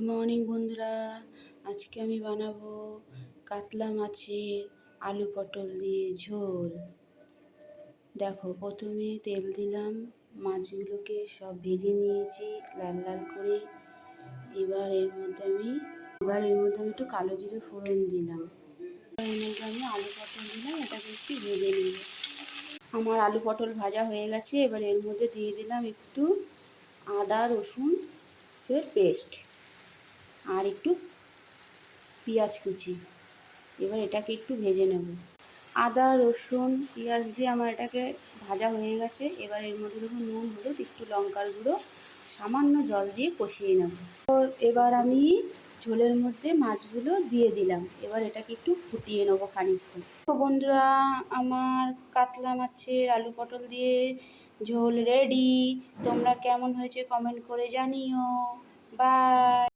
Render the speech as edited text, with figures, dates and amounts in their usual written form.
Morning বন্ধুরা, আজকে আমি বানাবো কাতলা মাছের আলু পটল দিয়ে ঝোল। দেখো, প্রথমে তেল দিলাম, মাছগুলোকে সব ভেজে নিয়েছি লাল লাল করে। এবার এর মধ্যে আমি একটু কালো জিরে ফোড়ন দিলাম। এর মধ্যে আমি আলু পটল দিলাম, এটাকে একটু ভেজে নিব। আমার আলু পটল ভাজা হয়ে গেছে। এবার এর মধ্যে দিয়ে দিলাম একটু আদা রসুন পেস্ট আর একটু পেঁয়াজ কুচি। এবার এটাকে একটু ভেজে নেব। আদা রসুন পেঁয়াজ দিয়ে আমার এটাকে ভাজা হয়ে গেছে। এবার এর মধ্যে দেখুন নুন হলুদ একটু লঙ্কার গুঁড়ো সামান্য জল দিয়ে কষিয়ে নেব। তো এবার আমি ঝোলের মধ্যে মাছগুলো দিয়ে দিলাম। এবার এটাকে একটু ফুটিয়ে নেব খানিকক্ষণ। তো বন্ধুরা, আমার কাতলা মাছের আলু পটল দিয়ে ঝোল রেডি। তোমরা কেমন হয়েছে কমেন্ট করে জানিও। বাই।